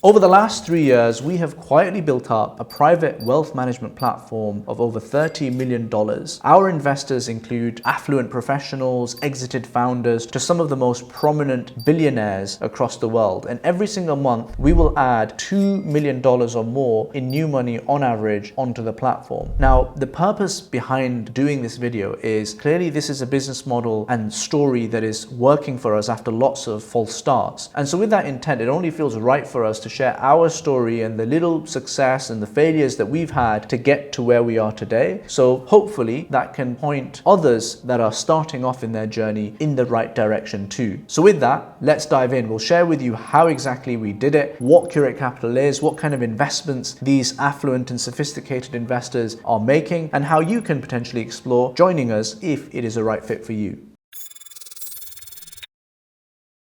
Over the last 3 years, we have quietly built up a private wealth management platform of over $30 million. Our investors include affluent professionals, exited founders, to some of the most prominent billionaires across the world. And every single month, we will add $2 million or more in new money on average onto the platform. Now, the purpose behind doing this video is clearly this is a business model and story that is working for us after lots of false starts. And so with that intent, it only feels right for us to share our story and the little success and the failures that we've had to get to where we are today. So hopefully that can point others that are starting off in their journey in the right direction too. So with that, let's dive in. We'll share with you how exactly we did it, what Curate Capital is, what kind of investments these affluent and sophisticated investors are making, and how you can potentially explore joining us if it is a right fit for you.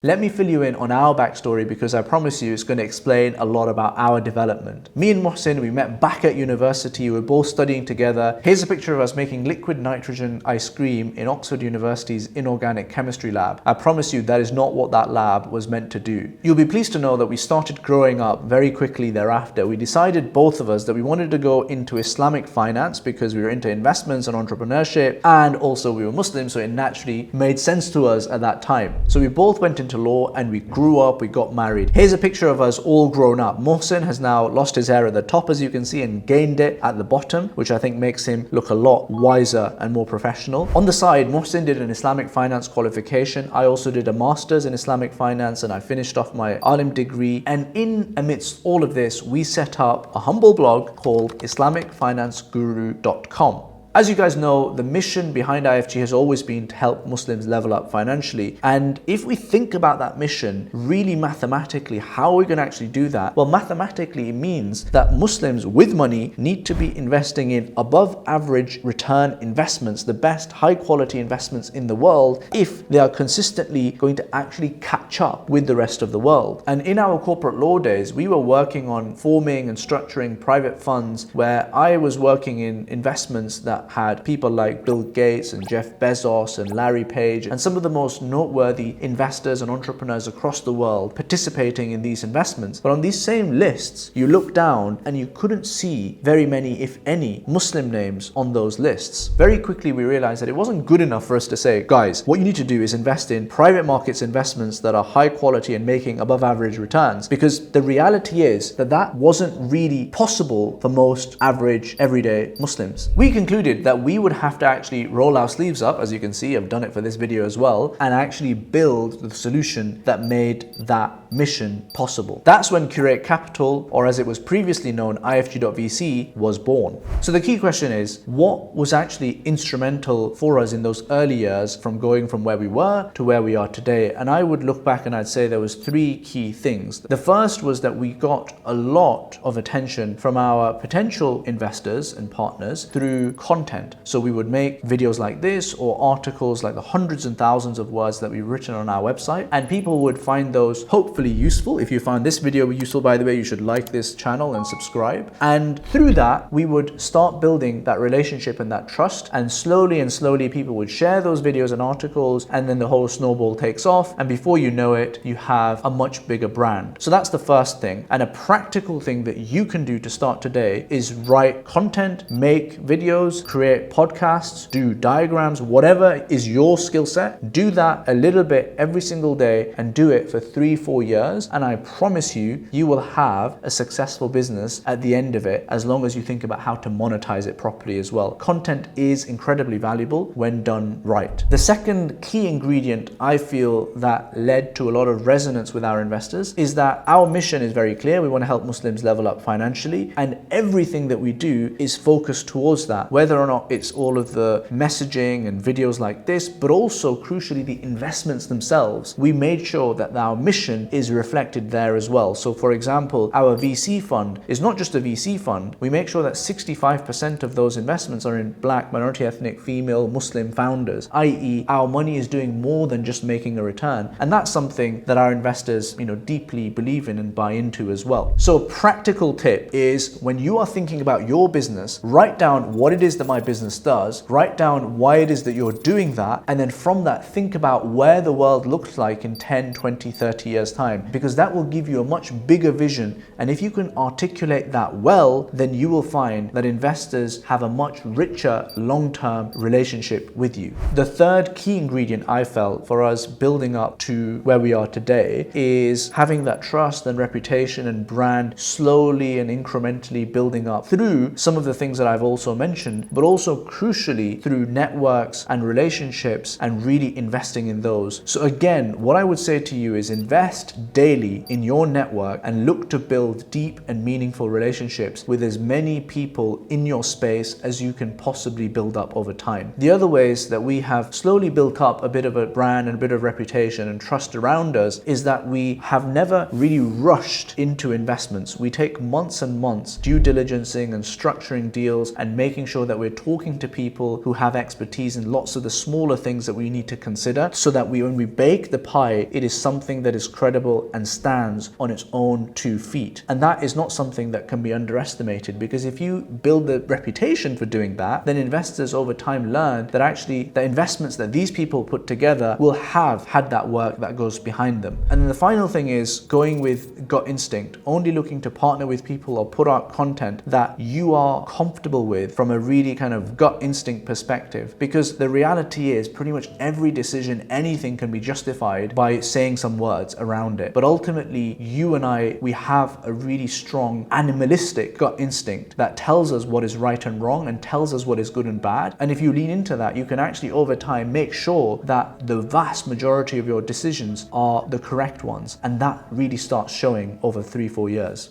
Let me fill you in on our backstory because I promise you it's going to explain a lot about our development. Me and Mohsin, we met back at university. We were both studying together. Here's a picture of us making liquid nitrogen ice cream in Oxford University's inorganic chemistry lab. I promise you that is not what that lab was meant to do. You'll be pleased to know that we started growing up very quickly thereafter. We decided, both of us, that we wanted to go into Islamic finance because we were into investments and entrepreneurship, and also we were Muslim, so it naturally made sense to us at that time. So we both went into law and we grew up, we got married. Here's a picture of us all grown up. Mohsin has now lost his hair at the top, as you can see, and gained it at the bottom, which I think makes him look a lot wiser and more professional. On the side, Mohsin did an Islamic finance qualification. I also did a master's in Islamic finance and I finished off my alim degree. And in amidst all of this, we set up a humble blog called IslamicFinanceGuru.com. As you guys know, the mission behind IFG has always been to help Muslims level up financially. And if we think about that mission really mathematically, how are we going to actually do that? Well, mathematically, it means that Muslims with money need to be investing in above average return investments, the best high quality investments in the world, if they are consistently going to actually catch up with the rest of the world. And in our corporate law days, we were working on forming and structuring private funds where I was working in investments that had people like Bill Gates and Jeff Bezos and Larry Page and some of the most noteworthy investors and entrepreneurs across the world participating in these investments. But on these same lists, you look down and you couldn't see very many, if any, Muslim names on those lists. Very quickly, we realized that it wasn't good enough for us to say, guys, what you need to do is invest in private markets investments that are high quality and making above average returns, because the reality is that that wasn't really possible for most average everyday Muslims. We concluded that we would have to actually roll our sleeves up, as you can see, I've done it for this video as well, and actually build the solution that made that mission possible. That's when Curate Capital, or as it was previously known, IFG.VC, was born. So the key question is, what was actually instrumental for us in those early years from going from where we were to where we are today? And I would look back and I'd say there was 3 key things. The first was that we got a lot of attention from our potential investors and partners through content. So we would make videos like this or articles like the hundreds and thousands of words that we've written on our website, and people would find those hopefully useful. If you found this video useful, by the way, you should like this channel and subscribe. And through that, we would start building that relationship and that trust, and slowly people would share those videos and articles, and then the whole snowball takes off, and before you know it, you have a much bigger brand. So that's the first thing. And a practical thing that you can do to start today is write content, make videos, create podcasts, do diagrams, whatever is your skill set. Do that a little bit every single day and do it for 3-4 years, and I promise you, you will have a successful business at the end of it, as long as you think about how to monetize it properly as well. Content is incredibly valuable when done right. The second key ingredient I feel that led to a lot of resonance with our investors is that our mission is very clear. We want to help Muslims level up financially, and everything that we do is focused towards that, whether or not it's all of the messaging and videos like this, but also crucially the investments themselves. We made sure that our mission is reflected there as well. So for example, our VC fund is not just a VC fund. We make sure that 65% of those investments are in Black, minority ethnic, female, Muslim founders, i.e. our money is doing more than just making a return. And that's something that our investors, deeply believe in and buy into as well. So a practical tip is, when you are thinking about your business, write down what it is that my business does, write down why it is that you're doing that, and then from that, think about where the world looks like in 10, 20, 30 years time, because that will give you a much bigger vision. And if you can articulate that well, then you will find that investors have a much richer long-term relationship with you. The third key ingredient I felt for us building up to where we are today is having that trust and reputation and brand slowly and incrementally building up through some of the things that I've also mentioned, but also crucially through networks and relationships and really investing in those. So again, what I would say to you is invest daily in your network and look to build deep and meaningful relationships with as many people in your space as you can possibly build up over time. The other ways that we have slowly built up a bit of a brand and a bit of reputation and trust around us is that we have never really rushed into investments. We take months and months due diligencing and structuring deals and making sure that we're talking to people who have expertise in lots of the smaller things that we need to consider, so that when we bake the pie, it is something that is credible and stands on its own 2 feet. And that is not something that can be underestimated, because if you build the reputation for doing that, then investors over time learn that actually the investments that these people put together will have had that work that goes behind them. And then the final thing is going with gut instinct, only looking to partner with people or put out content that you are comfortable with from a really kind of gut instinct perspective, because the reality is pretty much every decision, anything can be justified by saying some words around it. But ultimately, you and I, we have a really strong animalistic gut instinct that tells us what is right and wrong and tells us what is good and bad. And if you lean into that, you can actually over time make sure that the vast majority of your decisions are the correct ones. And that really starts showing over 3-4 years.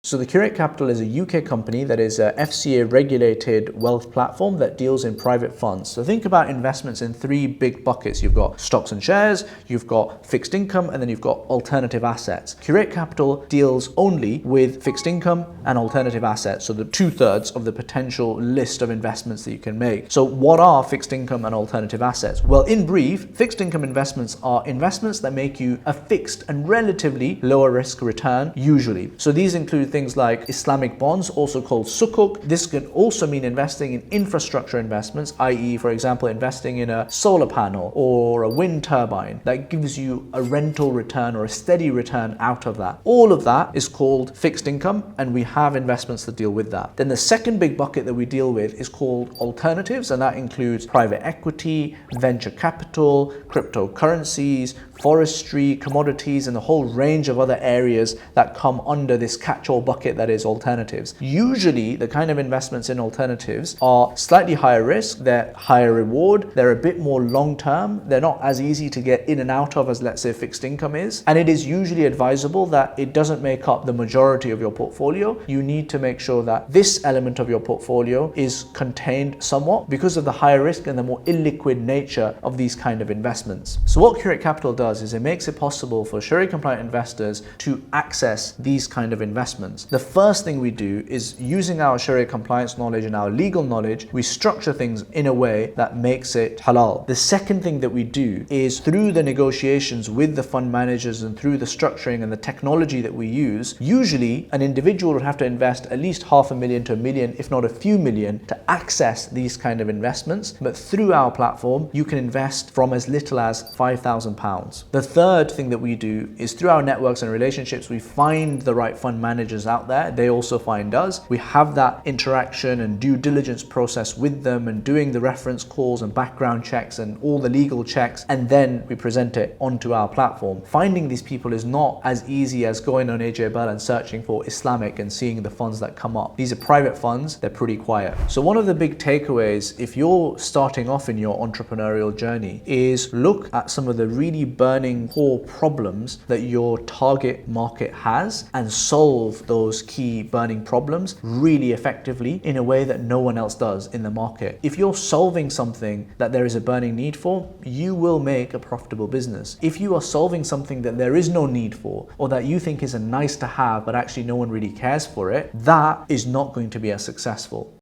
So the Curate Capital is a UK company that is a FCA regulated wealth platform that deals in private funds. So think about investments in 3 big buckets. You've got stocks and shares, you've got fixed income, and then you've got alternative assets. Curate Capital deals only with fixed income and alternative assets, so the 2/3 of the potential list of investments that you can make. So what are fixed income and alternative assets? Well, in brief, fixed income investments are investments that make you a fixed and relatively lower risk return usually. So these include things like Islamic bonds, also called sukuk. This can also mean investing in infrastructure investments, i.e., for example, investing in a solar panel or a wind turbine that gives you a rental return or a steady return out of that. All of that is called fixed income, and we have investments that deal with that. Then the second big bucket that we deal with is called alternatives, and that includes private equity, venture capital, cryptocurrencies, forestry, commodities, and a whole range of other areas that come under this catch-all bucket that is alternatives. Usually, the kind of investments in alternatives are slightly higher risk, they're higher reward, they're a bit more long-term, they're not as easy to get in and out of as, let's say, fixed income is, and it is usually advisable that it doesn't make up the majority of your portfolio. You need to make sure that this element of your portfolio is contained somewhat because of the higher risk and the more illiquid nature of these kind of investments. So what Curate Capital does is it makes it possible for Sharia compliant investors to access these kind of investments. The first thing we do is, using our Sharia compliance knowledge and our legal knowledge, we structure things in a way that makes it halal. The second thing that we do is, through the negotiations with the fund managers and through the structuring and the technology that we use, usually an individual would have to invest at least $500,000 to $1 million, if not a few million, to access these kind of investments. But through our platform, you can invest from as little as £5,000. The third thing that we do is, through our networks and relationships, we find the right fund managers out there. They also find us. We have that interaction and due diligence process with them and doing the reference calls and background checks and all the legal checks, and then we present it onto our platform. Finding these people is not as easy as going on AJ Bell and searching for Islamic and seeing the funds that come up. These are private funds, they're pretty quiet. So one of the big takeaways, if you're starting off in your entrepreneurial journey, is look at some of the really burning core problems that your target market has and solve those key burning problems really effectively in a way that no one else does in the market. If you're solving something that there is a burning need for, you will make a profitable business. If you are solving something that there is no need for, or that you think is a nice to have but actually no one really cares for it, that is not going to be as successful.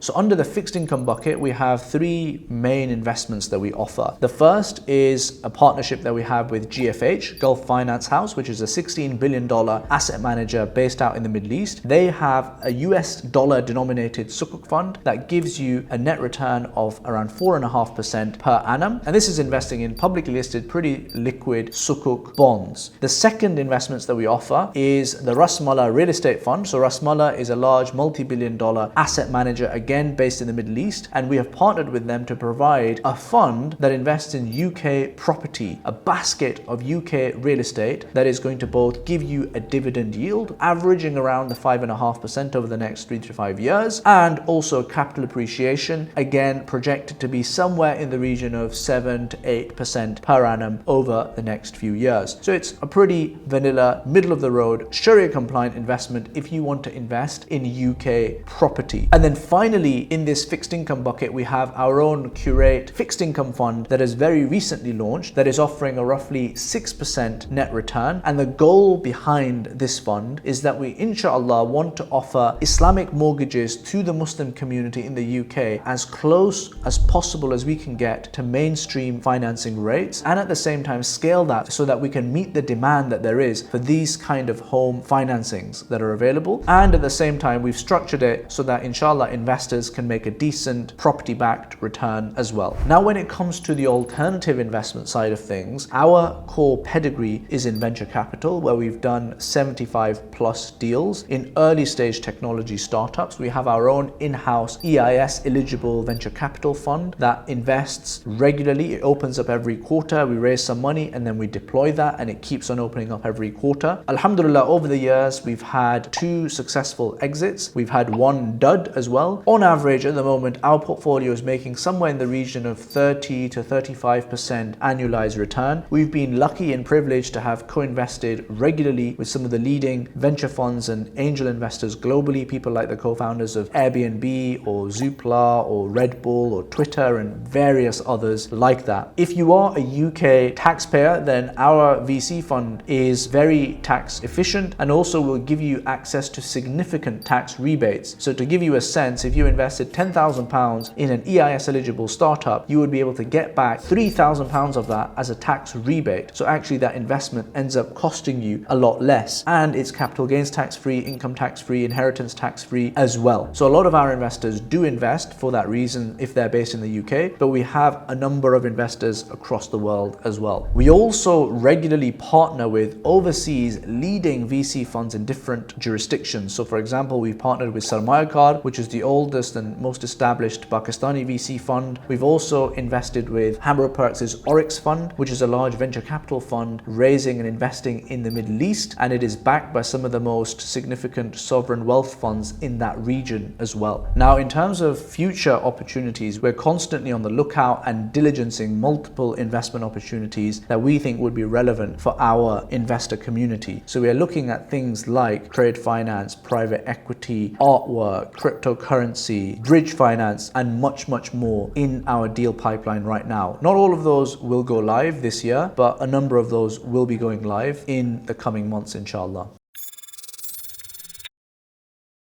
So under the fixed income bucket, we have three main investments that we offer. The first is a partnership that we have with GFH, Gulf Finance House, which is a $16 billion asset manager based out in the Middle East. They have a US dollar denominated sukuk fund that gives you a net return of around 4.5% per annum. And this is investing in publicly listed, pretty liquid sukuk bonds. The second investments that we offer is the Rasmala Real Estate Fund. So Rasmala is a large multi-billion dollar asset manager, again based in the Middle East, and we have partnered with them to provide a fund that invests in UK property, a basket of UK real estate that is going to both give you a dividend yield averaging around the 5.5% over the next 3 to 5 years, and also capital appreciation, again projected to be somewhere in the region of 7 to 8% per annum over the next few years. So it's a pretty vanilla, middle of the road, Sharia compliant investment if you want to invest in UK property. And then finally, in this fixed income bucket, we have our own Curate fixed income fund that has very recently launched that is offering a roughly 6% net return. And the goal behind this fund is that we, inshallah, want to offer Islamic mortgages to the Muslim community in the UK as close as possible as we can get to mainstream financing rates, and at the same time scale that so that we can meet the demand that there is for these kind of home financings that are available. And at the same time, we've structured it so that inshallah investors can make a decent property-backed return as well. Now, when it comes to the alternative investment side of things, our core pedigree is in venture capital, where we've done 75 plus deals in early stage technology startups. We have our own in-house EIS eligible venture capital fund that invests regularly. It opens up every quarter. We raise some money and then we deploy that, and it keeps on opening up every quarter. Alhamdulillah, over the years, we've had 2 successful exits. We've had 1 dud as well. On average, at the moment, our portfolio is making somewhere in the region of 30 to 35% annualized return. We've been lucky and privileged to have co-invested regularly with some of the leading venture funds and angel investors globally, people like the co-founders of Airbnb or Zoopla or Red Bull or Twitter and various others like that. If you are a UK taxpayer, then our VC fund is very tax efficient and also will give you access to significant tax rebates. So to give you a sense, if you invested £10,000 in an EIS eligible startup, you would be able to get back £3,000 of that as a tax rebate. So actually that investment ends up costing you a lot less, and it's capital gains tax free, income tax free, inheritance tax free as well. So a lot of our investors do invest for that reason if they're based in the UK, but we have a number of investors across the world as well. We also regularly partner with overseas leading VC funds in different jurisdictions. So for example, we've partnered with Sarmayakar, which is the oldest and most established Pakistani VC fund. We've also invested with Hamro Perks' Oryx fund, which is a large venture capital fund raising and investing in the Middle East, and it is backed by some of the most significant sovereign wealth funds in that region as well. Now, in terms of future opportunities, we're constantly on the lookout and diligencing multiple investment opportunities that we think would be relevant for our investor community. So we are looking at things like trade finance, private equity, artwork, cryptocurrency, bridge finance, and much more in our deal pipeline right now. Not all of those will go live this year, but a number of those will be going live in the coming months, inshallah.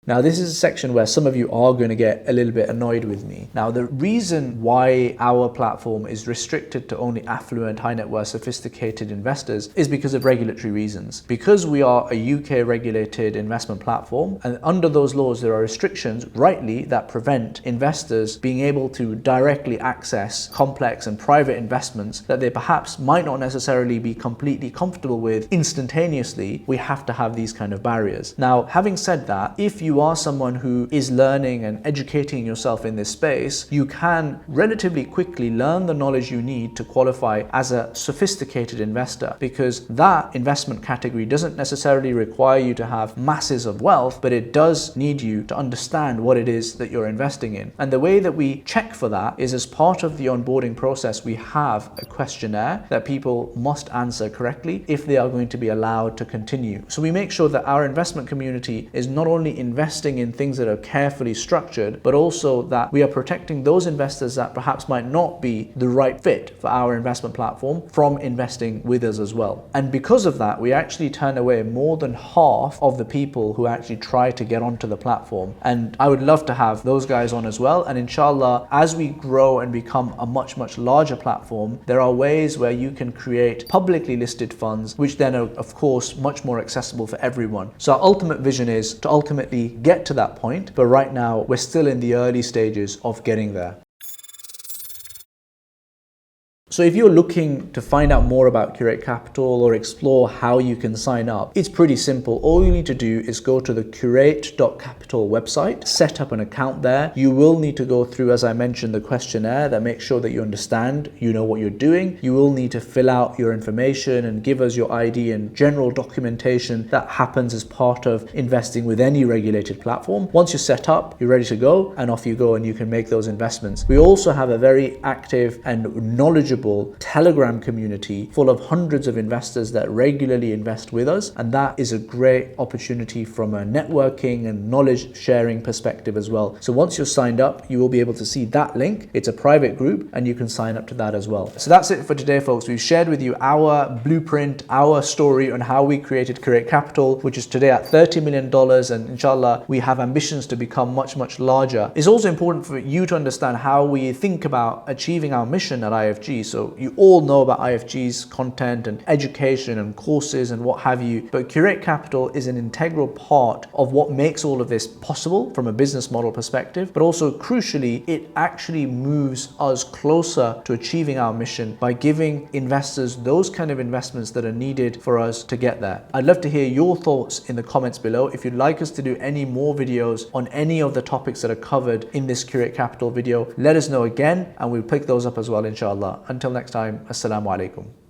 Now, this is a section where some of you are going to get a little bit annoyed with me. Now, the reason why our platform is restricted to only affluent, high net worth, sophisticated investors is because of regulatory reasons. Because we are a UK regulated investment platform, and under those laws there are restrictions, rightly, that prevent investors being able to directly access complex and private investments that they perhaps might not necessarily be completely comfortable with instantaneously. We have to have these kind of barriers. Now, having said that, if you are someone who is learning and educating yourself in this space, you can relatively quickly learn the knowledge you need to qualify as a sophisticated investor, because that investment category doesn't necessarily require you to have masses of wealth, but it does need you to understand what it is that you're investing in. And the way that we check for that is, as part of the onboarding process, we have a questionnaire that people must answer correctly if they are going to be allowed to continue. So we make sure that our investment community is not only investing investing in things that are carefully structured, but also that we are protecting those investors that perhaps might not be the right fit for our investment platform from investing with us as well. And because of that, we actually turn away more than half of the people who actually try to get onto the platform. And I would love to have those guys on as well. And inshallah, as we grow and become a much larger platform, there are ways where you can create publicly listed funds, which then are of course much more accessible for everyone. So our ultimate vision is to ultimately get to that point, but right now we're still in the early stages of getting there. So if you're looking to find out more about Curate Capital or explore how you can sign up, it's pretty simple. All you need to do is go to the curate.capital website, set up an account there. You will need to go through, as I mentioned, the questionnaire that makes sure that you understand, you know what you're doing. You will need to fill out your information and give us your ID and general documentation that happens as part of investing with any regulated platform. Once you're set up, you're ready to go, and off you go and you can make those investments. We also have a very active and knowledgeable Telegram community full of hundreds of investors that regularly invest with us, and that is a great opportunity from a networking and knowledge sharing perspective as well. So once you're signed up, you will be able to see that link. It's a private group and you can sign up to that as well. So that's it for today, folks. We've shared with you our blueprint, our story on how we created Curate Capital, which is today at $30 million, and inshallah we have ambitions to become much larger. It's also important for you to understand how we think about achieving our mission at IFG. So you all know about IFG's content and education and courses and what have you, but Curate Capital is an integral part of what makes all of this possible from a business model perspective, but also crucially, it actually moves us closer to achieving our mission by giving investors those kind of investments that are needed for us to get there. I'd love to hear your thoughts in the comments below. If you'd like us to do any more videos on any of the topics that are covered in this Curate Capital video, let us know again and we'll pick those up as well, inshallah. Until next time, assalamu alaikum.